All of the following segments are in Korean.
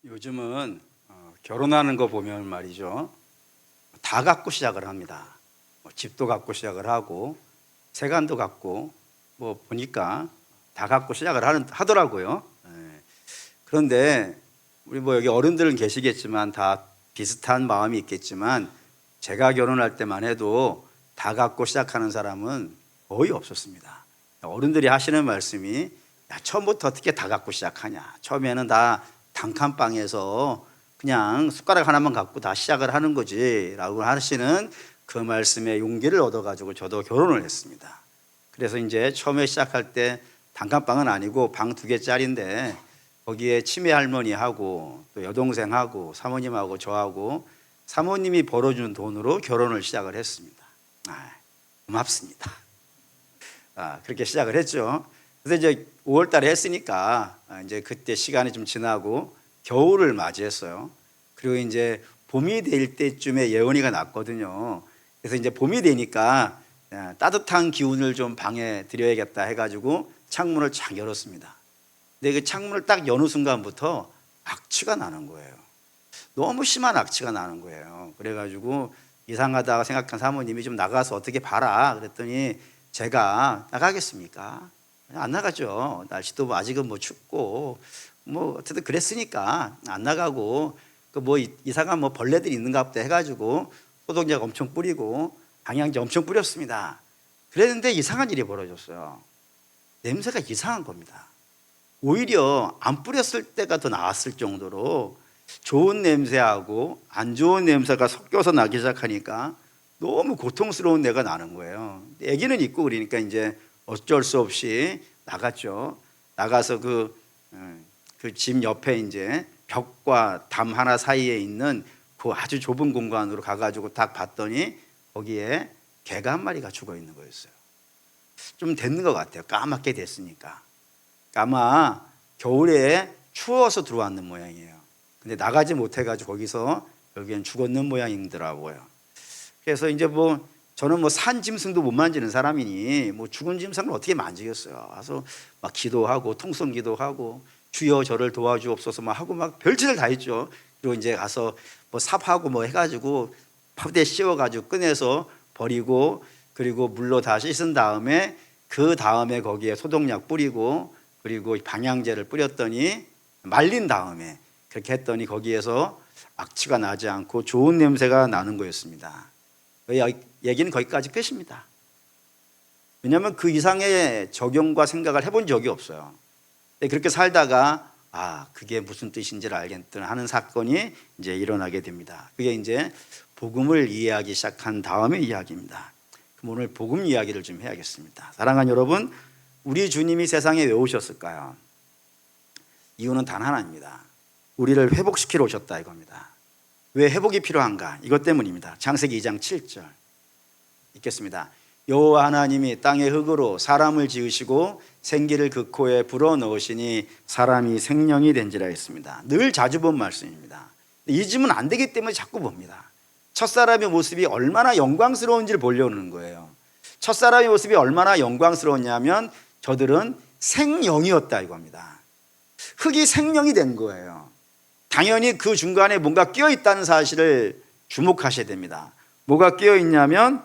요즘은 결혼하는 거 보면 말이죠, 다 갖고 시작을 합니다. 집도 갖고 시작을 하고 세간도 갖고 보니까 다 갖고 시작을 하더라고요. 그런데 우리 여기 어른들은 계시겠지만 다 비슷한 마음이 있겠지만, 제가 결혼할 때만 해도 다 갖고 시작하는 사람은 거의 없었습니다. 어른들이 하시는 말씀이, 야, 처음부터 어떻게 다 갖고 시작하냐, 처음에는 다 단칸방에서 그냥 숟가락 하나만 갖고 다 시작을 하는 거지 라고 하시는 그 말씀에 용기를 얻어가지고 저도 결혼을 했습니다. 그래서 이제 처음에 시작할 때 단칸방은 아니고 방 2개짜리인데 거기에 치매 할머니하고 또 여동생하고 사모님하고 저하고 사모님이 벌어준 돈으로 결혼을 시작을 했습니다. 고맙습니다. 그렇게 시작을 했죠. 그래서 이제 5월 달에 했으니까 이제 그때 시간이 좀 지나고 겨울을 맞이했어요. 그리고 이제 봄이 될 때쯤에 예언이가 났거든요. 그래서 이제 봄이 되니까 따뜻한 기운을 좀 방에 들여야겠다 해가지고 창문을 쫙 열었습니다. 근데 그 창문을 딱 여는 순간부터 악취가 나는 거예요. 너무 심한 악취가 나는 거예요. 그래가지고 이상하다 생각한 사모님이 좀 나가서 어떻게 봐라 그랬더니, 제가 나가겠습니까? 안 나가죠. 날씨도 아직은 춥고 어쨌든 그랬으니까 안 나가고, 이상한 벌레들이 있는가 보다 해가지고 소독약 엄청 뿌리고 방향제 엄청 뿌렸습니다. 그랬는데 이상한 일이 벌어졌어요. 냄새가 이상한 겁니다. 오히려 안 뿌렸을 때가 더 나았을 정도로 좋은 냄새하고 안 좋은 냄새가 섞여서 나기 시작하니까 너무 고통스러운 내가 나는 거예요. 아기는 있고 그러니까 이제 어쩔 수 없이 나갔죠. 나가서 그 집 옆에 이제 벽과 담 하나 사이에 있는 그 아주 좁은 공간으로 가가지고 딱 봤더니 거기에 개가 한 마리가 죽어 있는 거였어요. 좀 됐는 것 같아요. 까맣게 됐으니까. 아마 겨울에 추워서 들어왔는 모양이에요. 근데 나가지 못해가지고 거기서 여기엔 죽었는 모양이더라고요. 그래서 이제 저는 산 짐승도 못 만지는 사람이니 죽은 짐승을 어떻게 만지겠어요. 가서 막 기도하고 통성 기도하고 주여 저를 도와주옵소서 하고 별짓을 다 했죠. 그리고 이제 가서 삽하고 해가지고 파대 씌워가지고 꺼내서 버리고, 그리고 물로 다 씻은 다음에 그 다음에 거기에 소독약 뿌리고 그리고 방향제를 뿌렸더니, 말린 다음에 그렇게 했더니 거기에서 악취가 나지 않고 좋은 냄새가 나는 거였습니다. 얘기는 거기까지 끝입니다. 왜냐하면 그 이상의 적용과 생각을 해본 적이 없어요. 그렇게 살다가 그게 무슨 뜻인지를 알겠다 하는 사건이 이제 일어나게 됩니다. 그게 이제 복음을 이해하기 시작한 다음의 이야기입니다. 그럼 오늘 복음 이야기를 좀 해야겠습니다. 사랑하는 여러분, 우리 주님이 세상에 왜 오셨을까요? 이유는 단 하나입니다. 우리를 회복시키러 오셨다 이겁니다. 왜 회복이 필요한가? 이것 때문입니다. 창세기 2장 7절 읽겠습니다. 여호와 하나님이 땅의 흙으로 사람을 지으시고 생기를 그 코에 불어넣으시니 사람이 생명이 된지라 했습니다. 늘 자주 본 말씀입니다. 잊으면 안 되기 때문에 자꾸 봅니다. 첫사람의 모습이 얼마나 영광스러운지를 보려는 거예요. 첫사람의 모습이 얼마나 영광스러웠냐면 저들은 생명이었다 이겁니다. 흙이 생명이 된 거예요. 당연히 그 중간에 뭔가 끼어 있다는 사실을 주목하셔야 됩니다. 뭐가 끼어 있냐면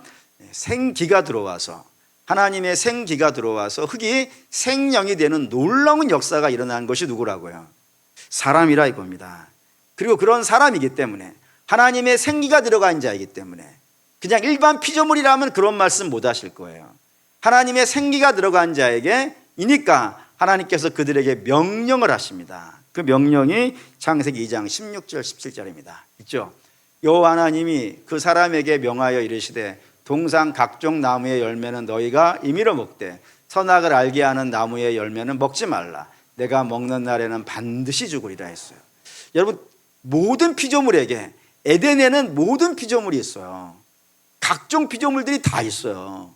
생기가 들어와서, 하나님의 생기가 들어와서 흙이 생명이 되는 놀라운 역사가 일어난 것이 누구라고요? 사람이라 이겁니다. 그리고 그런 사람이기 때문에, 하나님의 생기가 들어간 자이기 때문에, 그냥 일반 피조물이라면 그런 말씀 못 하실 거예요. 하나님의 생기가 들어간 자에게 이니까 하나님께서 그들에게 명령을 하십니다. 그 명령이 창세기 2장 16절 17절입니다. 있죠? 여호와 하나님이 그 사람에게 명하여 이르시되 동산 각종 나무의 열매는 너희가 임의로 먹되 선악을 알게 하는 나무의 열매는 먹지 말라. 내가 먹는 날에는 반드시 죽으리라 했어요. 여러분, 모든 피조물에게, 에덴에는 모든 피조물이 있어요. 각종 피조물들이 다 있어요.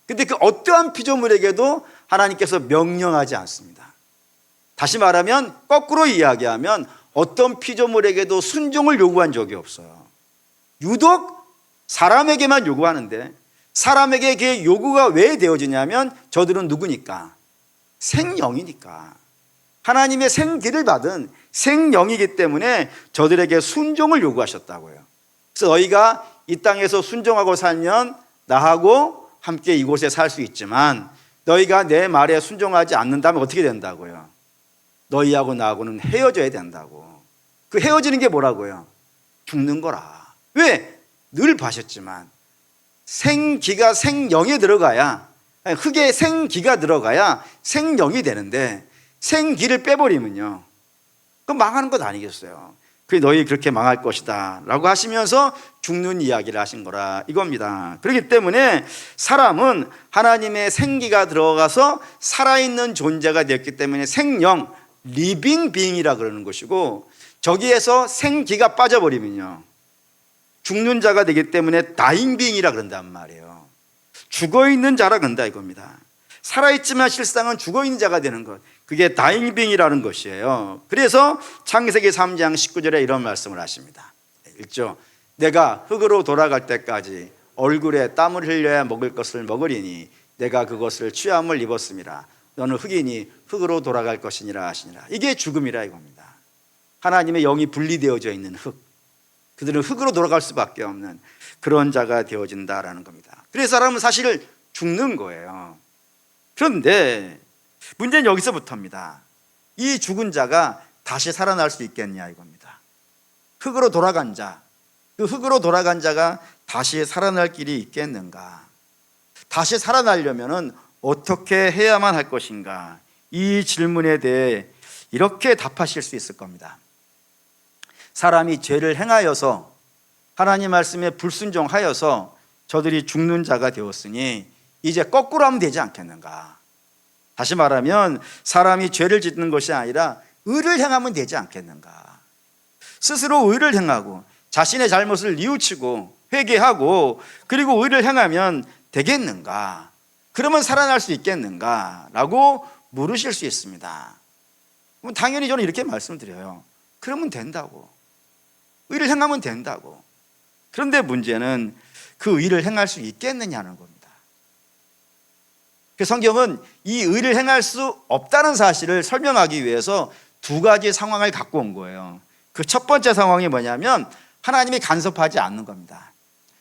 근데 그 어떠한 피조물에게도 하나님께서 명령하지 않습니다. 다시 말하면, 거꾸로 이야기하면 어떤 피조물에게도 순종을 요구한 적이 없어요. 유독 사람에게만 요구하는데, 사람에게 그 요구가 왜 되어지냐면 저들은 누구니까? 생명이니까. 하나님의 생기를 받은 생명이기 때문에 저들에게 순종을 요구하셨다고요. 그래서 너희가 이 땅에서 순종하고 살면 나하고 함께 이곳에 살 수 있지만 너희가 내 말에 순종하지 않는다면 어떻게 된다고요? 너희하고 나하고는 헤어져야 된다고. 그 헤어지는 게 뭐라고요? 죽는 거라. 왜? 늘 봐셨지만 생기가 생영에 들어가야, 흙에 생기가 들어가야 생영이 되는데 생기를 빼버리면요, 그건 망하는 것 아니겠어요? 그 너희 그렇게 망할 것이다 라고 하시면서 죽는 이야기를 하신 거라 이겁니다. 그렇기 때문에 사람은 하나님의 생기가 들어가서 살아있는 존재가 되었기 때문에 생영, 리빙 빙이라 그러는 것이고, 저기에서 생기가 빠져버리면요 죽는 자가 되기 때문에 다잉 빙이라 그런단 말이에요. 죽어있는 자라 그런다 이겁니다. 살아있지만 실상은 죽어있는 자가 되는 것, 그게 다잉 빙이라는 것이에요. 그래서 창세기 3장 19절에 이런 말씀을 하십니다. 1조 내가 흙으로 돌아갈 때까지 얼굴에 땀을 흘려야 먹을 것을 먹으리니 내가 그것을 취함을 입었음이라. 너는 흙이니 흙으로 돌아갈 것이니라 하시니라. 이게 죽음이라 이겁니다. 하나님의 영이 분리되어져 있는 흙, 그들은 흙으로 돌아갈 수밖에 없는 그런 자가 되어진다라는 겁니다. 그래서 사람은 사실 죽는 거예요. 그런데 문제는 여기서부터입니다. 이 죽은 자가 다시 살아날 수 있겠냐 이겁니다. 흙으로 돌아간 자, 그 흙으로 돌아간 자가 다시 살아날 길이 있겠는가? 다시 살아나려면 어떻게 해야만 할 것인가? 이 질문에 대해 이렇게 답하실 수 있을 겁니다. 사람이 죄를 행하여서 하나님 말씀에 불순종하여서 저들이 죽는 자가 되었으니 이제 거꾸로 하면 되지 않겠는가? 다시 말하면 사람이 죄를 짓는 것이 아니라 의를 행하면 되지 않겠는가? 스스로 의를 행하고 자신의 잘못을 뉘우치고 회개하고 그리고 의를 행하면 되겠는가? 그러면 살아날 수 있겠는가? 라고 물으실 수 있습니다. 그럼 당연히 저는 이렇게 말씀을 드려요. 그러면 된다고. 의를 행하면 된다고. 그런데 문제는 그 의를 행할 수 있겠느냐는 겁니다. 성경은 이 의를 행할 수 없다는 사실을 설명하기 위해서 두 가지 상황을 갖고 온 거예요. 그 첫 번째 상황이 뭐냐면 하나님이 간섭하지 않는 겁니다.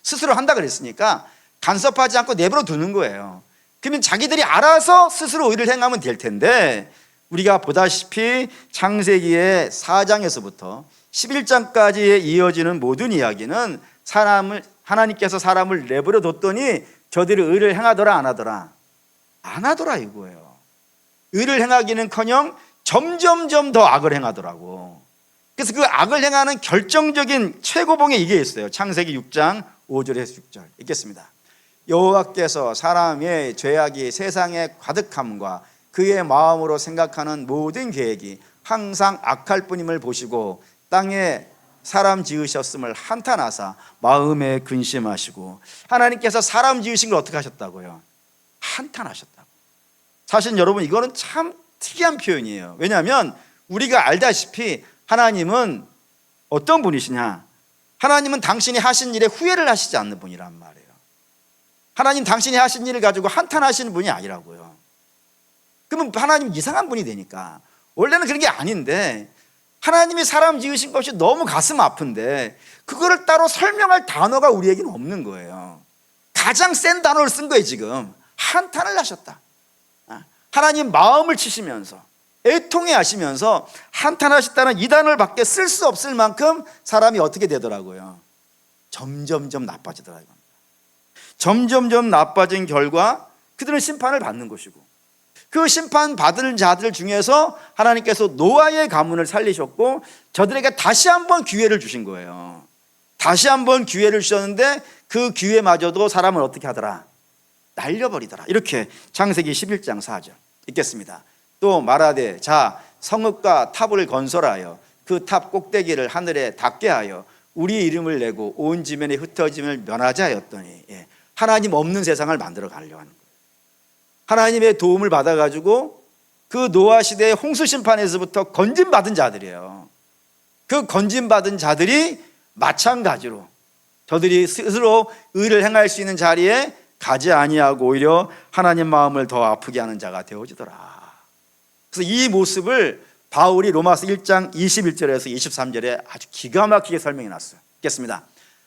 스스로 한다 그랬으니까 간섭하지 않고 내버려 두는 거예요. 그러면 자기들이 알아서 스스로 의를 행하면 될 텐데, 우리가 보다시피 창세기의 4장에서부터 11장까지 이어지는 모든 이야기는 하나님께서 사람을 내버려 뒀더니 저들이 의를 행하더라 안 하더라? 안 하더라 이거예요. 의를 행하기는커녕 점점점 더 악을 행하더라고. 그래서 그 악을 행하는 결정적인 최고봉에 이게 있어요. 창세기 6장 5절에서 6절 읽겠습니다. 여호와께서 사람의 죄악이 세상에 가득함과 그의 마음으로 생각하는 모든 계획이 항상 악할 뿐임을 보시고 땅에 사람 지으셨음을 한탄하사 마음에 근심하시고. 하나님께서 사람 지으신 걸 어떻게 하셨다고요? 한탄하셨다고. 사실 여러분 이거는 참 특이한 표현이에요. 왜냐하면 우리가 알다시피 하나님은 어떤 분이시냐? 하나님은 당신이 하신 일에 후회를 하시지 않는 분이란 말이에요. 하나님 당신이 하신 일을 가지고 한탄하시는 분이 아니라고요. 그러면 하나님 이상한 분이 되니까. 원래는 그런 게 아닌데 하나님이 사람 지으신 것이 너무 가슴 아픈데 그거를 따로 설명할 단어가 우리에게는 없는 거예요. 가장 센 단어를 쓴 거예요. 지금 한탄을 하셨다. 하나님 마음을 치시면서 애통해 하시면서 한탄하셨다는 이 단어를 밖에 쓸 수 없을 만큼 사람이 어떻게 되더라고요? 점점점 나빠지더라고요. 점점점 나빠진 결과 그들은 심판을 받는 것이고, 그 심판 받을 자들 중에서 하나님께서 노아의 가문을 살리셨고 저들에게 다시 한번 기회를 주신 거예요. 다시 한번 기회를 주셨는데 그 기회마저도 사람을 어떻게 하더라? 날려버리더라. 이렇게 창세기 11장 4절 읽겠습니다. 또 말하되 자 성읍과 탑을 건설하여 그 탑 꼭대기를 하늘에 닿게 하여 우리 이름을 내고 온 지면에 흩어짐을 면하자 하였더니, 하나님 없는 세상을 만들어 가려고 하는 거예요. 하나님의 도움을 받아가지고 그 노아 시대의 홍수 심판에서부터 건진받은 자들이에요. 그 건진받은 자들이 마찬가지로 저들이 스스로 의를 행할 수 있는 자리에 가지 아니하고 오히려 하나님 마음을 더 아프게 하는 자가 되어지더라. 그래서 이 모습을 바울이 로마서 1장 21절에서 23절에 아주 기가 막히게 설명해 놨어요. 읽겠습니다.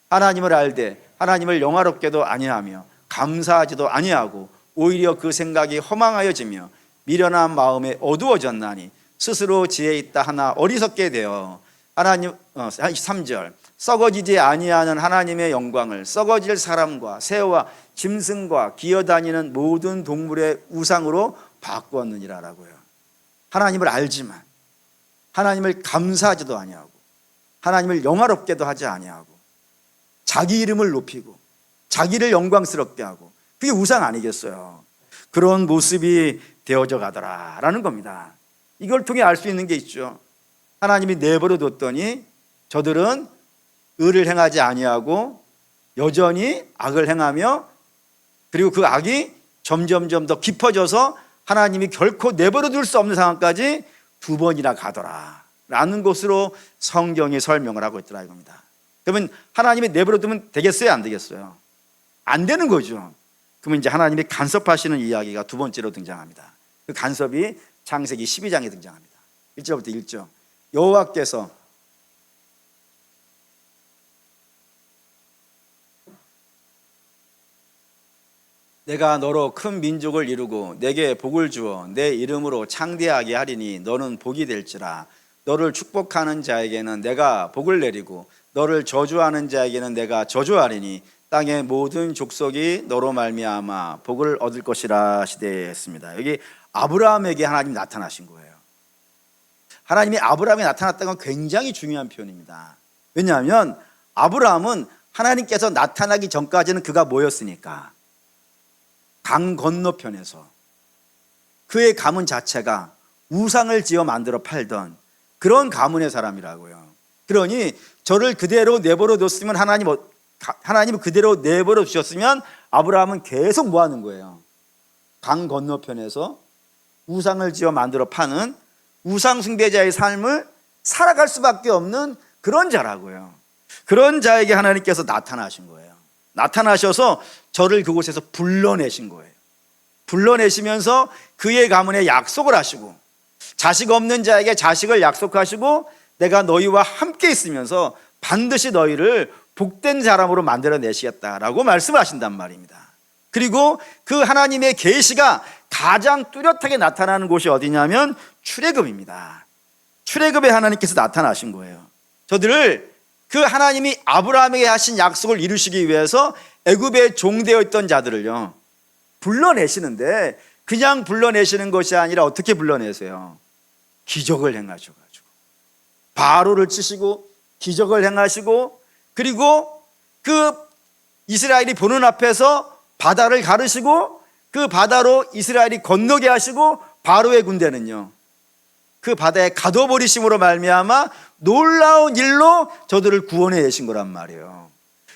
하나님을 알되 하나님을 영화롭게도 아니하며 감사하지도 아니하고 오히려 그 생각이 허망하여지며 미련한 마음에 어두워졌나니 스스로 지혜 있다 하나 어리석게 되어 하나님 3절 썩어지지 아니하는 하나님의 영광을 썩어질 사람과 새와 짐승과 기어다니는 모든 동물의 우상으로 바꾸었느니라라고요. 하나님을 알지만 하나님을 감사하지도 아니하고 하나님을 영화롭게도 하지 아니하고 자기 이름을 높이고 자기를 영광스럽게 하고 그게 우상 아니겠어요? 그런 모습이 되어져 가더라라는 겁니다. 이걸 통해 알 수 있는 게 있죠. 하나님이 내버려 뒀더니 저들은 의를 행하지 아니하고 여전히 악을 행하며 그리고 그 악이 점점점 더 깊어져서 하나님이 결코 내버려 둘 수 없는 상황까지 2번이나 가더라라는 것으로 성경이 설명을 하고 있더라 이겁니다. 그러면 하나님이 내버려 두면 되겠어요? 안 되겠어요? 안 되는 거죠. 그러면 이제 하나님이 간섭하시는 이야기가 2번째로 등장합니다. 그 간섭이 창세기 12장에 등장합니다. 1절부터 1절. 여호와께서 내가 너로 큰 민족을 이루고 내게 복을 주어 내 이름으로 창대하게 하리니 너는 복이 될지라. 너를 축복하는 자에게는 내가 복을 내리고 너를 저주하는 자에게는 내가 저주하리니 땅의 모든 족속이 너로 말미암아 복을 얻을 것이라 시대했습니다. 여기 아브라함에게 하나님이 나타나신 거예요. 하나님이 아브라함에 나타났다는 건 굉장히 중요한 표현입니다. 왜냐하면 아브라함은 하나님께서 나타나기 전까지는 그가 뭐였으니까 강 건너편에서 그의 가문 자체가 우상을 지어 만들어 팔던 그런 가문의 사람이라고요. 그러니 저를 그대로 내버려 뒀으면 하나님은 그대로 내버려 두셨으면 아브라함은 계속 뭐 하는 거예요? 강 건너편에서 우상을 지어 만들어 파는 우상 숭배자의 삶을 살아갈 수밖에 없는 그런 자라고요. 그런 자에게 하나님께서 나타나신 거예요. 나타나셔서 저를 그곳에서 불러내신 거예요. 불러내시면서 그의 가문에 약속을 하시고 자식 없는 자에게 자식을 약속하시고 내가 너희와 함께 있으면서 반드시 너희를 복된 사람으로 만들어내시겠다라고 말씀을 하신단 말입니다. 그리고 그 하나님의 계시가 가장 뚜렷하게 나타나는 곳이 어디냐면 출애굽입니다. 출애굽에 하나님께서 나타나신 거예요. 저들을 그 하나님이 아브라함에게 하신 약속을 이루시기 위해서 애굽에 종되어 있던 자들을요 불러내시는데 그냥 불러내시는 것이 아니라 어떻게 불러내세요? 기적을 행하셔가지고 바로를 치시고 기적을 행하시고 그리고 그 이스라엘이 보는 앞에서 바다를 가르시고 그 바다로 이스라엘이 건너게 하시고 바로의 군대는요 그 바다에 가둬버리심으로 말미암아 놀라운 일로 저들을 구원해 내신 거란 말이에요.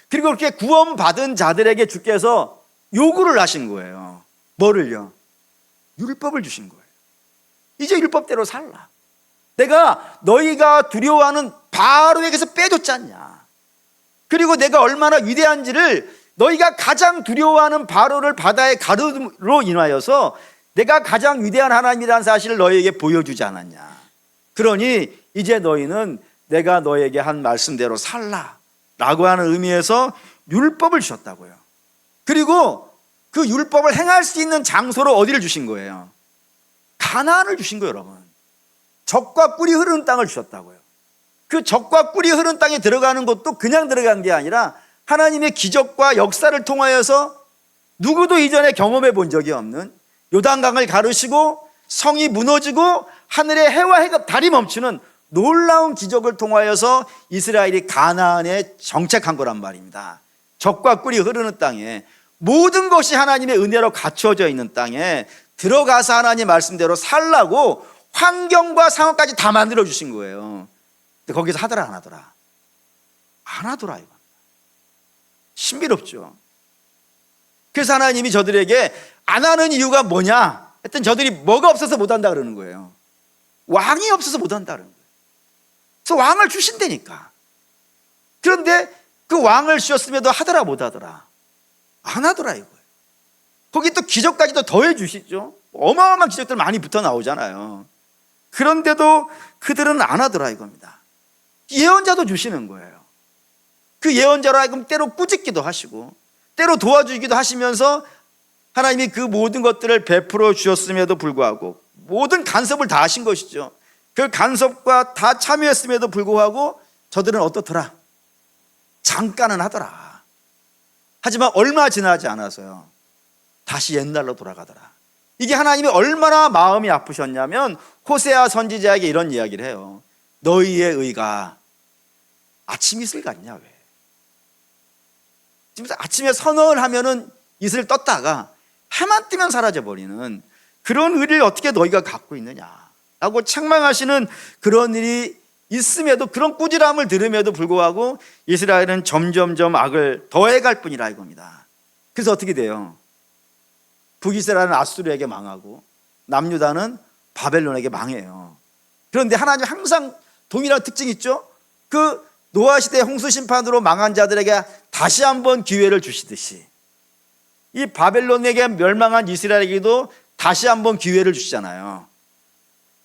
그리고 그렇게 구원받은 자들에게 주께서 요구를 하신 거예요. 뭐를요? 율법을 주신 거예요. 이제 율법대로 살라. 내가 너희가 두려워하는 바로에게서 빼줬지 않냐. 그리고 내가 얼마나 위대한지를 너희가 가장 두려워하는 바로를 바다에 가두므로 인하여서 내가 가장 위대한 하나님이라는 사실을 너희에게 보여주지 않았냐. 그러니 이제 너희는 내가 너에게 한 말씀대로 살라 라고 하는 의미에서 율법을 주셨다고요. 그리고 그 율법을 행할 수 있는 장소로 어디를 주신 거예요? 가나안을 주신 거예요. 여러분, 젖과 꿀이 흐르는 땅을 주셨다고요. 그 젖과 꿀이 흐르는 땅에 들어가는 것도 그냥 들어간 게 아니라 하나님의 기적과 역사를 통하여서 누구도 이전에 경험해 본 적이 없는 요단강을 가르시고 성이 무너지고 하늘의 해와 해가 달이 멈추는 놀라운 기적을 통하여서 이스라엘이 가나안에 정착한 거란 말입니다. 젖과 꿀이 흐르는 땅에 모든 것이 하나님의 은혜로 갖춰져 있는 땅에 들어가서 하나님 말씀대로 살라고 환경과 상황까지 다 만들어 주신 거예요. 근데 거기서 하더라 안 하더라? 안 하더라 이거. 신비롭죠. 그래서 하나님이 저들에게 안 하는 이유가 뭐냐? 하여튼 저들이 뭐가 없어서 못한다 그러는 거예요. 왕이 없어서 못한다 그러는 거예요. 그래서 왕을 주신다니까. 그런데 그 왕을 주셨음에도 하더라 못하더라? 안 하더라 이거예요. 거기 또 기적까지도 더해 주시죠. 어마어마한 기적들 많이 붙어 나오잖아요. 그런데도 그들은 안 하더라 이겁니다. 예언자도 주시는 거예요. 그 예언자로 하여금 때로 꾸짖기도 하시고 때로 도와주기도 하시면서 하나님이 그 모든 것들을 베풀어 주셨음에도 불구하고 모든 간섭을 다 하신 것이죠. 그 간섭과 다 참여했음에도 불구하고 저들은 어떻더라? 잠깐은 하더라. 하지만 얼마 지나지 않아서요, 다시 옛날로 돌아가더라. 이게 하나님이 얼마나 마음이 아프셨냐면 호세아 선지자에게 이런 이야기를 해요. 너희의 의가 아침 이슬 같냐 왜? 지금 아침에 선언을 하면은 이슬 떴다가 해만 뜨면 사라져버리는 그런 의를 어떻게 너희가 갖고 있느냐라고 책망하시는 그런 일이 있음에도, 그런 꾸지람을 들음에도 불구하고 이스라엘은 점점점 악을 더해갈 뿐이라 이겁니다. 그래서 어떻게 돼요? 북이스라엘은 아수르에게 망하고 남유다는 바벨론에게 망해요. 그런데 하나님 항상 동일한 특징이 있죠. 그 노아 시대 홍수 심판으로 망한 자들에게 다시 한번 기회를 주시듯이 이 바벨론에게 멸망한 이스라엘에게도 다시 한번 기회를 주시잖아요.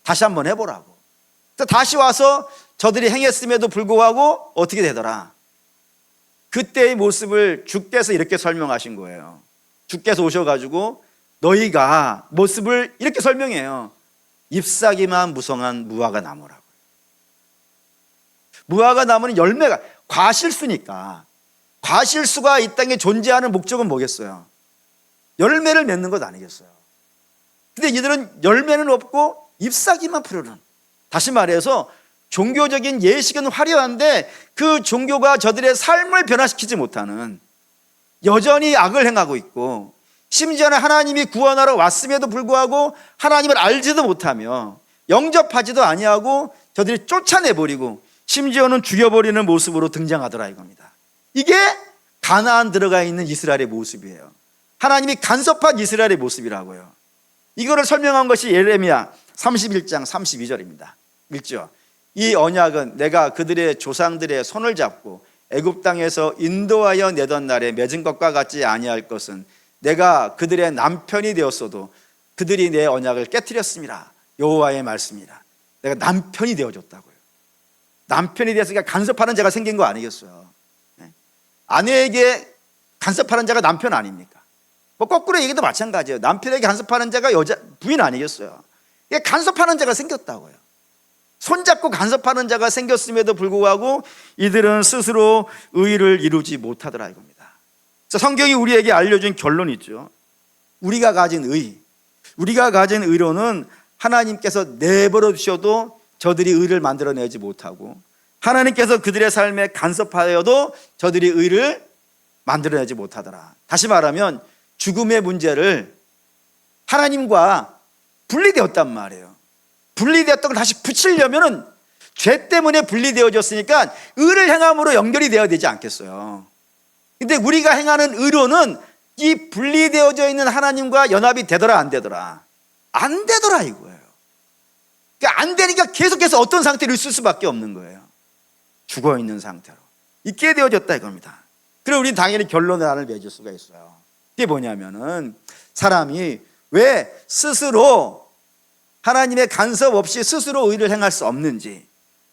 다시 한번 해보라고. 다시 와서 저들이 행했음에도 불구하고 어떻게 되더라? 그때의 모습을 주께서 이렇게 설명하신 거예요. 주께서 오셔가지고 너희가 모습을 이렇게 설명해요. 잎사귀만 무성한 무화과 나무라고. 무화과 나무는 열매가, 과실수니까. 과실수가 이 땅에 존재하는 목적은 뭐겠어요? 열매를 맺는 것 아니겠어요? 근데 이들은 열매는 없고 잎사귀만 푸르는, 다시 말해서 종교적인 예식은 화려한데 그 종교가 저들의 삶을 변화시키지 못하는, 여전히 악을 행하고 있고 심지어는 하나님이 구원하러 왔음에도 불구하고 하나님을 알지도 못하며 영접하지도 아니하고 저들이 쫓아내버리고 심지어는 죽여버리는 모습으로 등장하더라 이겁니다. 이게 가나안 들어가 있는 이스라엘의 모습이에요. 하나님이 간섭한 이스라엘의 모습이라고요. 이거를 설명한 것이 예레미야 31장 32절입니다. 읽죠. 이 언약은 내가 그들의 조상들의 손을 잡고 애굽 땅에서 인도하여 내던 날에 맺은 것과 같지 아니할 것은 내가 그들의 남편이 되었어도 그들이 내 언약을 깨트렸습니다. 여호와의 말씀이라. 내가 남편이 되어줬다고요. 남편이 되었으니까 간섭하는 자가 생긴 거 아니겠어요? 아내에게 간섭하는 자가 남편 아닙니까? 뭐 거꾸로 얘기도 마찬가지예요. 남편에게 간섭하는 자가 부인 아니겠어요? 이게 간섭하는 자가 생겼다고요. 손잡고 간섭하는 자가 생겼음에도 불구하고 이들은 스스로 의를 이루지 못하더라 이겁니다. 성경이 우리에게 알려준 결론이 있죠. 우리가 가진 의로는 하나님께서 내버려 두셔도 저들이 의를 만들어내지 못하고 하나님께서 그들의 삶에 간섭하여도 저들이 의를 만들어내지 못하더라. 다시 말하면 죽음의 문제를 하나님과 분리되었단 말이에요. 분리되었던 걸 다시 붙이려면 죄 때문에 분리되어졌으니까 의를 행함으로 연결이 되어야 되지 않겠어요. 근데 우리가 행하는 의로는 이 분리되어져 있는 하나님과 연합이 되더라 안 되더라? 안 되더라 이거예요. 그러니까 안 되니까 계속해서 어떤 상태로 있을 수밖에 없는 거예요. 죽어있는 상태로 있게 되어졌다 이겁니다. 그리고 우리는 당연히 결론을 하나 맺을 수가 있어요. 이게 뭐냐면은 사람이 왜 스스로 하나님의 간섭 없이 스스로 의를 행할 수 없는지,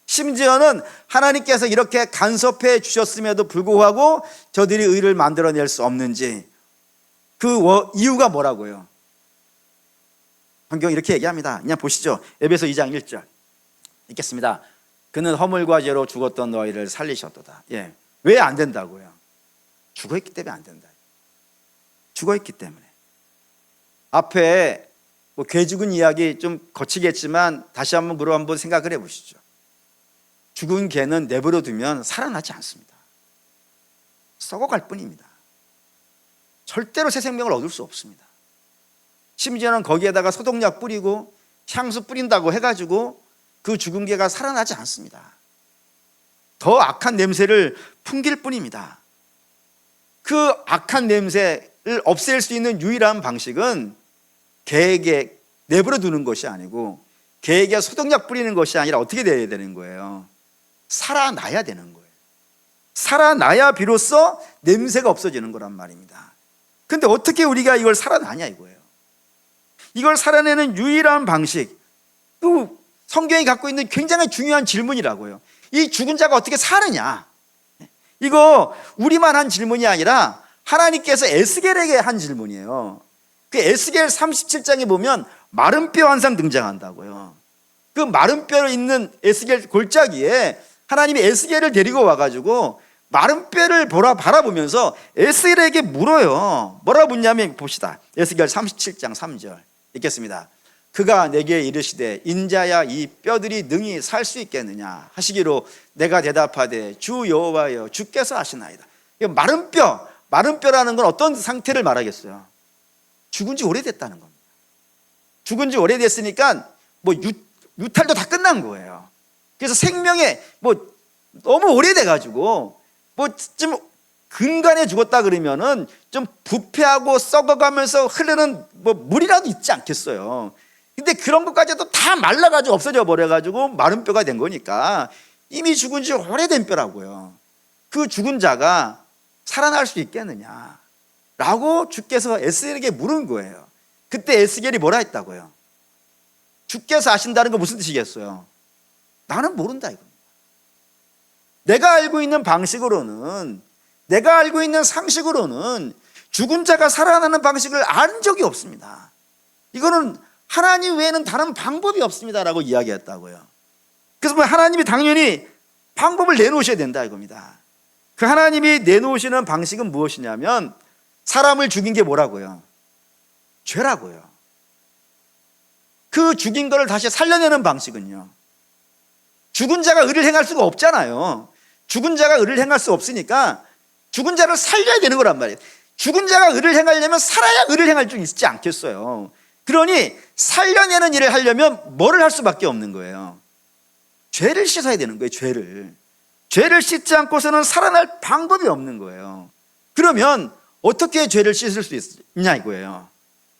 심지어는 하나님께서 이렇게 간섭해 주셨음에도 불구하고 저들이 의를 만들어낼 수 없는지, 그 이유가 뭐라고요? 성경이 이렇게 얘기합니다. 그냥 보시죠. 에베소 2장 1절 읽겠습니다. 그는 허물과 죄로 죽었던 너희를 살리셨도다. 예. 왜 안 된다고요? 죽어있기 때문에 안 된다. 죽어있기 때문에. 앞에 개 죽은 이야기 좀 거치겠지만 다시 한번 그로 한번 생각을 해보시죠. 죽은 개는 내버려 두면 살아나지 않습니다. 썩어갈 뿐입니다. 절대로 새 생명을 얻을 수 없습니다. 심지어는 거기에다가 소독약 뿌리고 향수 뿌린다고 해가지고 그 죽은 개가 살아나지 않습니다. 더 악한 냄새를 풍길 뿐입니다. 그 악한 냄새를 없앨 수 있는 유일한 방식은 개에게 내버려 두는 것이 아니고 개에게 소독약 뿌리는 것이 아니라 어떻게 돼야 되는 거예요? 살아나야 되는 거예요. 살아나야 비로소 냄새가 없어지는 거란 말입니다. 근데 어떻게 우리가 이걸 살아나냐 이거예요. 이걸 살아내는 유일한 방식, 또 성경이 갖고 있는 굉장히 중요한 질문이라고요. 이 죽은 자가 어떻게 사느냐? 이거 우리만 한 질문이 아니라 하나님께서 에스겔에게 한 질문이에요. 그 에스겔 37장에 보면 마른 뼈 환상 등장한다고요. 그 마른 뼈로 있는 에스겔 골짜기에 하나님이 에스겔을 데리고 와가지고 마른 뼈를 바라보면서 에스겔에게 물어요. 뭐라 묻냐면 봅시다. 에스겔 37장 3절 읽겠습니다. 그가 내게 이르시되 인자야 이 뼈들이 능히 살 수 있겠느냐 하시기로 내가 대답하되 주 여호와여 주께서 하시나이다. 마른 뼈라는 건 어떤 상태를 말하겠어요? 죽은 지 오래됐다는 겁니다. 죽은 지 오래됐으니까 뭐 유탈도 다 끝난 거예요. 그래서 생명에 뭐 너무 오래돼가지고 뭐 좀 근간에 죽었다 그러면은 좀 부패하고 썩어가면서 흐르는 뭐 물이라도 있지 않겠어요. 근데 그런 것까지도 다 말라가지고 없어져 버려가지고 마른 뼈가 된 거니까 이미 죽은 지 오래된 뼈라고요. 그 죽은 자가 살아날 수 있겠느냐 라고 주께서 에스겔에게 물은 거예요. 그때 에스겔이 뭐라 했다고요? 주께서 아신다는 거 무슨 뜻이겠어요? 나는 모른다 이겁니다. 내가 알고 있는 방식으로는, 내가 알고 있는 상식으로는 죽은 자가 살아나는 방식을 아는 적이 없습니다. 이거는 하나님 외에는 다른 방법이 없습니다라고 이야기했다고요. 그래서 뭐 하나님이 당연히 방법을 내놓으셔야 된다 이겁니다. 그 하나님이 내놓으시는 방식은 무엇이냐면 사람을 죽인 게 뭐라고요? 죄라고요. 그 죽인 거를 다시 살려내는 방식은요, 죽은 자가 의를 행할 수가 없잖아요. 죽은 자가 의를 행할 수 없으니까 죽은 자를 살려야 되는 거란 말이에요. 죽은 자가 의를 행하려면 살아야 의를 행할 줄 있지 않겠어요. 그러니 살려내는 일을 하려면 뭐를 할 수밖에 없는 거예요? 죄를 씻어야 되는 거예요. 죄를 씻지 않고서는 살아날 방법이 없는 거예요. 그러면 어떻게 죄를 씻을 수 있냐 이거예요.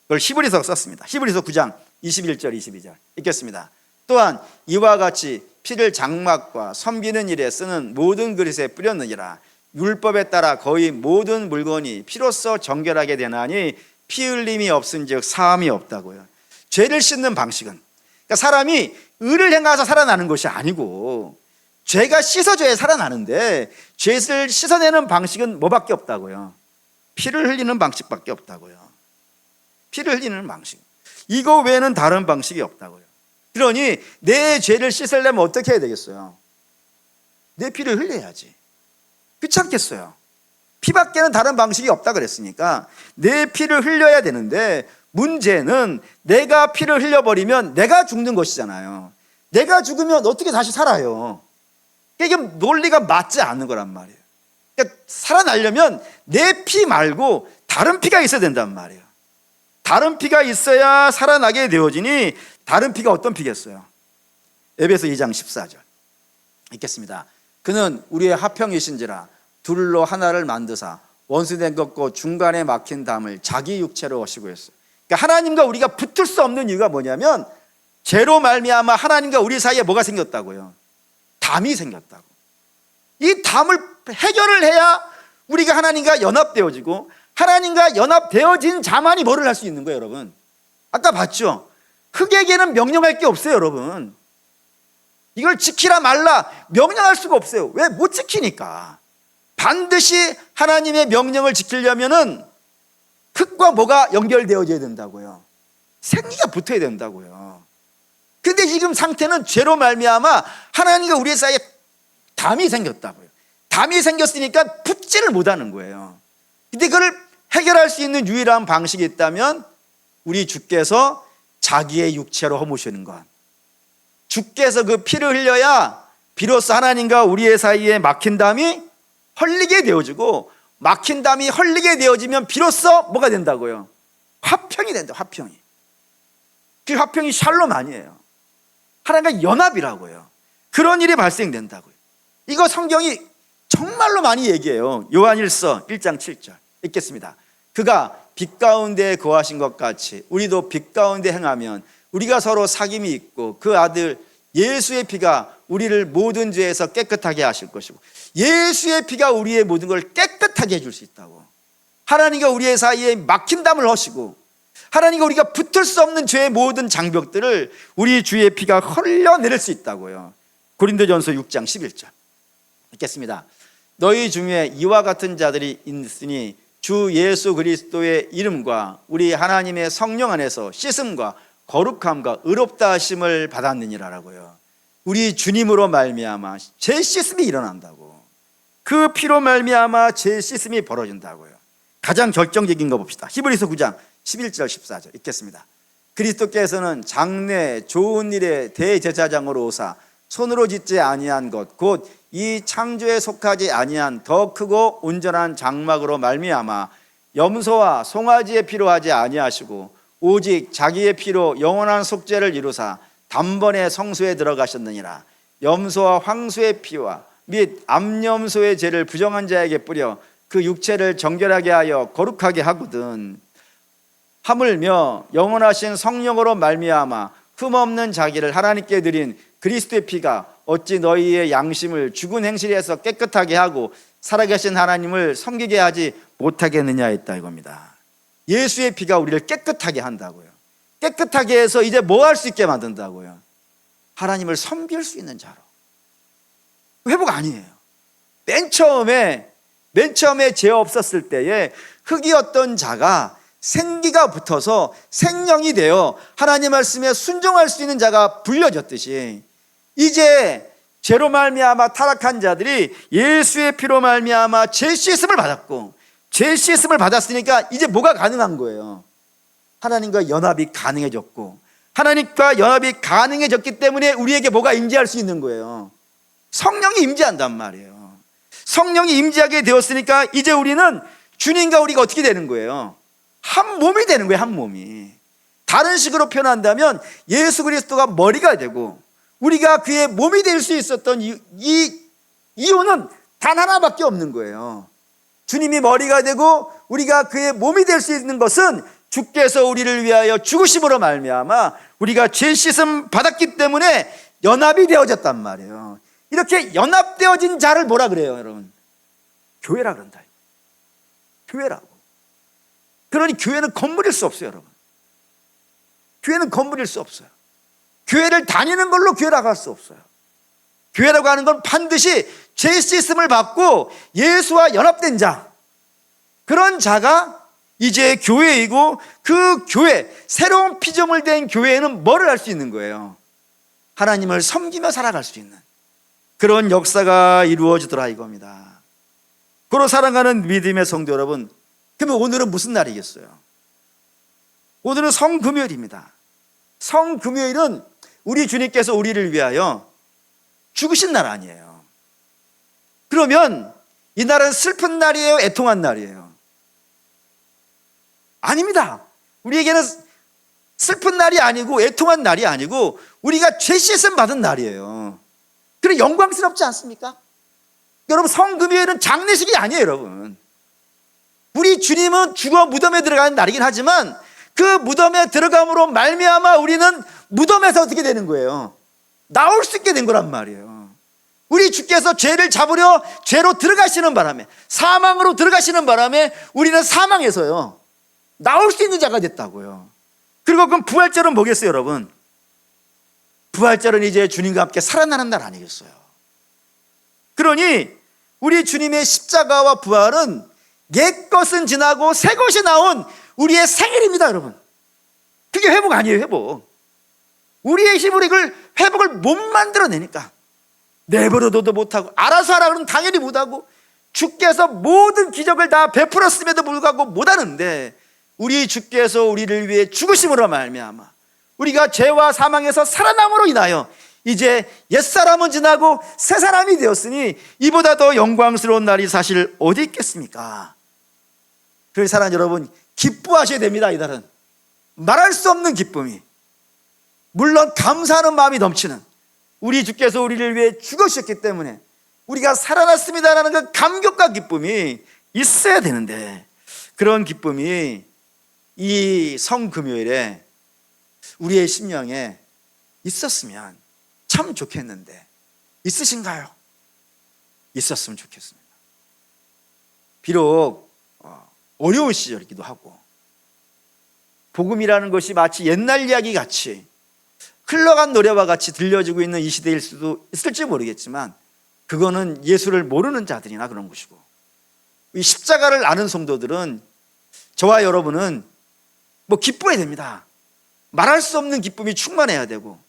그걸 히브리서가 썼습니다. 히브리서 9장 21절 22절 읽겠습니다. 또한 이와 같이 피를 장막과 섬기는 일에 쓰는 모든 그릇에 뿌렸느니라. 율법에 따라 거의 모든 물건이 피로써 정결하게 되나니 피 흘림이 없은즉 사함이 없다고요. 죄를 씻는 방식은, 그러니까 사람이 의를 행해서 살아나는 것이 아니고 죄가 씻어져야 살아나는데 죄를 씻어내는 방식은 뭐밖에 없다고요? 피를 흘리는 방식밖에 없다고요. 피를 흘리는 방식, 이거 외에는 다른 방식이 없다고요. 그러니 내 죄를 씻으려면 어떻게 해야 되겠어요? 내 피를 흘려야지. 그렇지 않겠어요? 피밖에는 다른 방식이 없다 그랬으니까 내 피를 흘려야 되는데, 문제는 내가 피를 흘려버리면 내가 죽는 것이잖아요. 내가 죽으면 어떻게 다시 살아요? 이게 논리가 맞지 않는 거란 말이에요. 그러니까 살아나려면 내 피 말고 다른 피가 있어야 된단 말이에요. 다른 피가 있어야 살아나게 되어지니 다른 피가 어떤 피겠어요? 에베소 2장 14절 읽겠습니다. 그는 우리의 화평이신지라 둘로 하나를 만드사 원수된 것과 중간에 막힌 담을 자기 육체로 하시고 했어요. 그러니까 하나님과 우리가 붙을 수 없는 이유가 뭐냐면 죄로 말미암아 하나님과 우리 사이에 뭐가 생겼다고요? 담이 생겼다고. 이 담을 해결을 해야 우리가 하나님과 연합되어지고, 하나님과 연합되어진 자만이 뭐를 할 수 있는 거예요, 여러분. 아까 봤죠? 흙에게는 명령할 게 없어요, 여러분. 이걸 지키라 말라 명령할 수가 없어요. 왜? 못 지키니까. 반드시 하나님의 명령을 지키려면은 흙과 뭐가 연결되어져야 된다고요? 생기가 붙어야 된다고요. 근데 지금 상태는 죄로 말미암아 하나님과 우리 사이에 담이 생겼다고요. 담이 생겼으니까 붙지를 못하는 거예요. 근데 그걸 해결할 수 있는 유일한 방식이 있다면 우리 주께서 자기의 육체로 허무시는 것, 주께서 그 피를 흘려야 비로소 하나님과 우리의 사이에 막힌 담이 헐리게 되어지고, 막힌 담이 헐리게 되어지면 비로소 뭐가 된다고요? 화평이 된다. 화평이. 그 화평이 샬롬 아니에요. 하나님과 연합이라고요. 그런 일이 발생된다고요. 이거 성경이 정말로 많이 얘기해요. 요한일서 1장 7절 읽겠습니다. 그가 빛 가운데 거하신 것 같이 우리도 빛 가운데 행하면 우리가 서로 사귐이 있고 그 아들 예수의 피가 우리를 모든 죄에서 깨끗하게 하실 것이고, 예수의 피가 우리의 모든 걸 깨끗하게 해줄 수 있다고. 하나님과 우리의 사이에 막힌 담을 허시고 하나님과 우리가 붙을 수 없는 죄의 모든 장벽들을 우리 주의 피가 흘려내릴 수 있다고요. 고린도전서 6장 11절 읽겠습니다. 너희 중에 이와 같은 자들이 있으니 주 예수 그리스도의 이름과 우리 하나님의 성령 안에서 씻음과 거룩함과 의롭다 하심을 받았느니라라고요. 우리 주님으로 말미암아 죄 씻음이 일어난다고. 그 피로 말미암아 죄 씻음이 벌어진다고요. 가장 결정적인 거 봅시다. 히브리서 9장 11절 14절 읽겠습니다. 그리스도께서는 장래 좋은 일의 대제사장으로 오사 손으로 짓지 아니한 것 곧 이 창조에 속하지 아니한 더 크고 온전한 장막으로 말미암아 염소와 송아지의 피로 하지 아니하시고 오직 자기의 피로 영원한 속죄를 이루사 단번에 성소에 들어가셨느니라. 염소와 황소의 피와 및 암염소의 죄를 부정한 자에게 뿌려 그 육체를 정결하게 하여 거룩하게 하거든. 하물며 영원하신 성령으로 말미암아 흠없는 자기를 하나님께 드린 그리스도의 피가 어찌 너희의 양심을 죽은 행실에서 깨끗하게 하고 살아계신 하나님을 섬기게 하지 못하겠느냐 했다 이겁니다. 예수의 피가 우리를 깨끗하게 한다고요. 깨끗하게 해서 이제 뭐 할 수 있게 만든다고요? 하나님을 섬길 수 있는 자로. 회복 아니에요. 맨 처음에 죄 없었을 때에 흙이었던 자가 생기가 붙어서 생명이 되어 하나님 말씀에 순종할 수 있는 자가 불려졌듯이 이제 죄로 말미암아 타락한 자들이 예수의 피로 말미암아 죄 씻음을 받았고 죄 씻음을 받았으니까 이제 뭐가 가능한 거예요? 하나님과 연합이 가능해졌고 하나님과 연합이 가능해졌기 때문에 우리에게 뭐가 임재할 수 있는 거예요? 성령이 임재한단 말이에요. 성령이 임재하게 되었으니까 이제 우리는 주님과 우리가 어떻게 되는 거예요? 한 몸이 되는 거예요. 한 몸이. 다른 식으로 표현한다면 예수 그리스도가 머리가 되고 우리가 그의 몸이 될 수 있었던 이 이유는 단 하나밖에 없는 거예요. 주님이 머리가 되고 우리가 그의 몸이 될 수 있는 것은 주께서 우리를 위하여 죽으심으로 말미암아 우리가 죄 씻음 받았기 때문에 연합이 되어졌단 말이에요. 이렇게 연합되어진 자를 뭐라 그래요, 여러분? 교회라 그런다. 교회라고. 그러니 교회는 건물일 수 없어요, 여러분. 교회는 건물일 수 없어요. 교회를 다니는 걸로 교회라고 할 수 없어요. 교회라고 하는 건 반드시 죄 씻음을 받고 예수와 연합된 자, 그런 자가 이제 교회이고 그 교회, 새로운 피조물 된 교회에는 뭐를 할 수 있는 거예요? 하나님을 섬기며 살아갈 수 있는 그런 역사가 이루어지더라 이겁니다. 그로 사랑하는 믿음의 성도 여러분, 그러면 오늘은 무슨 날이겠어요? 오늘은 성금요일입니다. 성금요일은 우리 주님께서 우리를 위하여 죽으신 날 아니에요. 그러면 이 날은 슬픈 날이에요? 애통한 날이에요? 아닙니다. 우리에게는 슬픈 날이 아니고 애통한 날이 아니고 우리가 죄 씻음 받은 날이에요. 그래 영광스럽지 않습니까? 여러분, 성금요일은 장례식이 아니에요, 여러분. 우리 주님은 죽어 무덤에 들어가는 날이긴 하지만 그 무덤에 들어감으로 말미암아 우리는 무덤에서 어떻게 되는 거예요? 나올 수 있게 된 거란 말이에요. 우리 주께서 죄를 잡으려 죄로 들어가시는 바람에, 사망으로 들어가시는 바람에 우리는 사망에서요 나올 수 있는 자가 됐다고요. 그리고 그럼 부활절은 뭐겠어요, 여러분? 부활절은 이제 주님과 함께 살아나는 날 아니겠어요? 그러니 우리 주님의 십자가와 부활은 옛 것은 지나고 새 것이 나온 우리의 생일입니다, 여러분. 그게 회복 아니에요, 회복. 우리의 힘으로 이걸 회복을 못 만들어내니까 내버려둬도 못하고 알아서 하라 그러면 당연히 못하고 주께서 모든 기적을 다 베풀었음에도 불구하고 못하는데 우리 주께서 우리를 위해 죽으심으로 말미암아 우리가 죄와 사망에서 살아남으로 인하여 이제 옛사람은 지나고 새 사람이 되었으니 이보다 더 영광스러운 날이 사실 어디 있겠습니까? 그래서 사랑하는 여러분, 기뻐하셔야 됩니다. 이 날은 말할 수 없는 기쁨이, 물론 감사하는 마음이 넘치는, 우리 주께서 우리를 위해 죽으셨기 때문에 우리가 살아났습니다라는 그 감격과 기쁨이 있어야 되는데, 그런 기쁨이 이 성금요일에 우리의 심령에 있었으면 참 좋겠는데 있으신가요? 있었으면 좋겠습니다. 비록 어려운 시절이기도 하고 복음이라는 것이 마치 옛날 이야기 같이 흘러간 노래와 같이 들려지고 있는 이 시대일 수도 있을지 모르겠지만 그거는 예수를 모르는 자들이나 그런 것이고, 이 십자가를 아는 성도들은, 저와 여러분은 뭐 기뻐야 됩니다. 말할 수 없는 기쁨이 충만해야 되고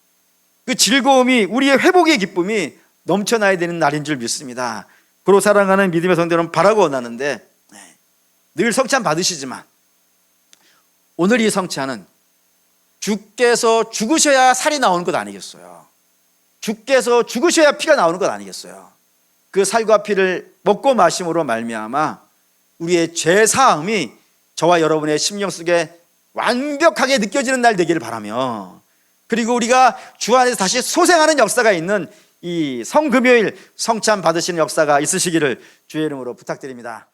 그 즐거움이, 우리의 회복의 기쁨이 넘쳐나야 되는 날인 줄 믿습니다. 그로 사랑하는 믿음의 성도 여러분, 바라고 원하는데, 늘 성찬 받으시지만 오늘 이 성찬은 주께서 죽으셔야 살이 나오는 것 아니겠어요? 주께서 죽으셔야 피가 나오는 것 아니겠어요? 그 살과 피를 먹고 마심으로 말미암아 우리의 죄 사함이 저와 여러분의 심령 속에 완벽하게 느껴지는 날 되기를 바라며, 그리고 우리가 주 안에서 다시 소생하는 역사가 있는 이 성금요일 성찬 받으시는 역사가 있으시기를 주의 이름으로 부탁드립니다.